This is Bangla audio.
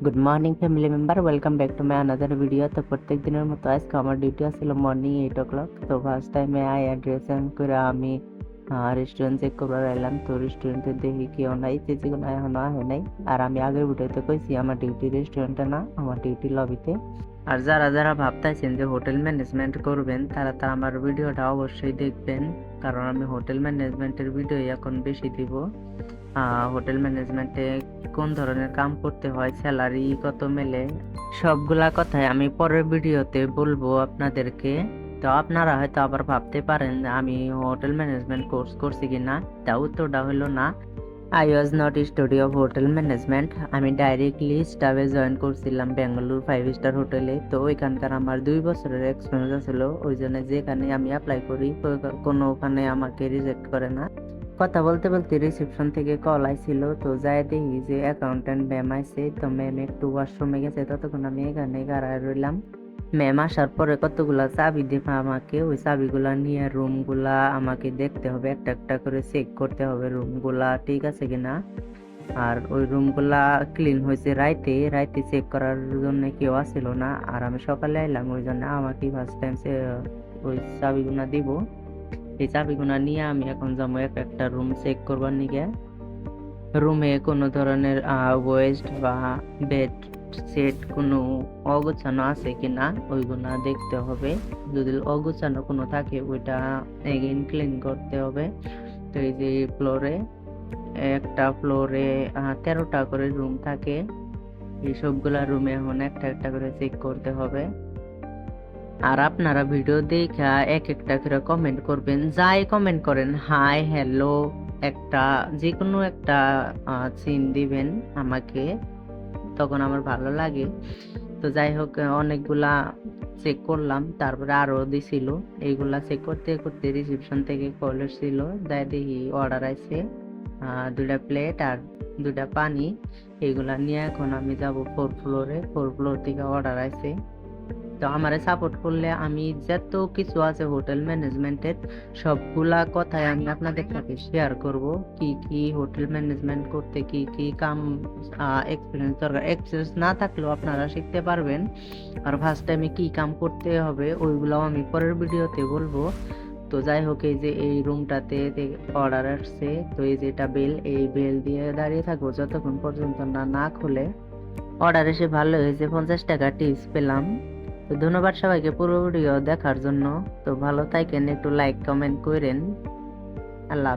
Good morning family member, welcome back to my another video. তো প্রত্যেক দিনের মতো আজকে আমার ডিউটি আসছিল মর্নিং 8 o'clock। তো ফার্স্ট টাইমে ড্রেস চেঞ্জ করে আমি রেস্টুরেন্ট চেক করবার এলাম। তো রেস্টুরেন্টে দেখি কেউ নাই, চেঁচিগুলো এখনো আহে নাই। আর আমি আগের ভিডিওতে কইছি আমার ডিউটি রেস্টুরেন্টে না, আমার ডিউটি লবিতে। আর যারা যারা ভাবতেছেন যে হোটেল ম্যানেজমেন্ট করবেন তারা তারা আমার ভিডিওটা অবশ্যই দেখবেন, কারণ আমি হোটেল ম্যানেজমেন্টের ভিডিও এখন বেশি দিব। হোটেল ম্যানেজমেন্টে কোন ধরনের কাম করতে হয়, স্যালারি কত মেলে, সবগুলা কথাই আমি পরের ভিডিওতে বলবো আপনাদেরকে। তো আপনারা হয়তো আবার ভাবতে পারেন যে আমি হোটেল ম্যানেজমেন্ট কোর্স করছি কিনা। তা উত্তরটা হলো না। I was not study of hotel management. আমি ডাইরেক্টলি স্টাফে জয়েন করছিলাম বেঙ্গালুরু 5 স্টার হোটেলে। তো ওইখানকার আমার 2 বছরের এক্সপিরিয়েন্স ছিল, ওই জন্য যেখানে আমি অ্যাপ্লাই করি কোনো ওখানে আমাকে রিজেক্ট করে না। কথা বলতে বলতে রিসেপশন থেকে কল আইছিল। তো যাই দেখি যে অ্যাকাউন্টেন্ট ম্যাম আইছে। তো ম্যাম একটু ওয়াশরুমে গেছে, ততক্ষণ আমি এখানে দাঁড়ায় রইলাম। ম্যাম আসার পরে কতগুলা চাবি দেবে আমাকে, ওই চাবিগুলা নিয়ে রুমগুলা আমাকে দেখতে হবে, একটা একটা করে চেক করতে হবে রুমগুলা ঠিক আছে কিনা। আর ওই রুমগুলা ক্লিন হয়েছে রাইতে, রাইতে চেক করার জন্য কেউ আসছিল না। আর আমি সকালে আইলাম, ওই জন্য আমাকে ফার্স্ট টাইম ওই চাবিগুলা দিব। এই চাবিগুলা নিয়ে আমি এখন যাবো এক একটা রুম চেক করবার নিগে। রুমে কোনো ধরনের ওয়েস্ট বা বেড সেট কোনো অগোছানো আছে কিনা ওইগুলা দেখতে হবে। যদি অগোছানো কোনো থাকে ওইটা এগেইন ক্লিন করতে হবে। তো এই যে ফ্লোরে, একটা ফ্লোরে 13টা করে রুম থাকে। এই সবগুলা রুমে এখন একটা একটা করে চেক করতে হবে। আর আপনারা ভিডিও দেখা এক একটা করে কমেন্ট করবেন, যাই কমেন্ট করেন হাই হ্যালো একটা যে কোনো একটা সিন দিবেন আমাকে, তখন আমার ভালো লাগে। তো যাই হোক, অনেকগুলা চেক করলাম, তারপরে আরো দিছিল। এইগুলা চেক করতে করতে রিসেপশন থেকে কল এসেছিল, যাই দেখি অর্ডার আছে 2টা প্লেট আর 2টা পানি। এইগুলা নিয়ে এখন আমি যাব 4th ফ্লোরে। 4th ফ্লোর থেকে অর্ডার আছে। তো আমারে সাপোর্ট করলে আমি যত কিছু আছে হোটেল ম্যানেজমেন্টের সবগুলা কথাই আমি আপনাদের সাথে শেয়ার করব। কি কি হোটেল ম্যানেজমেন্ট করতে কি কি কাম এক্সপিরিয়েন্স দরকার, এক্সপিরিয়েন্স না থাকলেও আপনারা শিখতে পারবেন। আর ফার্স্ট টাইমে কি কাম করতে হবে ওইগুলাও আমি পরের ভিডিওতে বলবো। তো যাই হোক, এই যে এই রুমটাতে অর্ডার আসছে। তো এই যে এটা বেল, এই বেল দিয়ে দাঁড়িয়ে থাকবো যতক্ষণ পর্যন্ত না না খুলে। অর্ডার এসে ভালো হয়েছে, 50 টাকা টিপস পেলাম। তো ধন্যবাদ সবাইকে পুরো ভিডিও দেখার জন্য। তো ভালো থাকেন, একটু লাইক কমেন্ট করেন। আল্লাহ হাফেজ।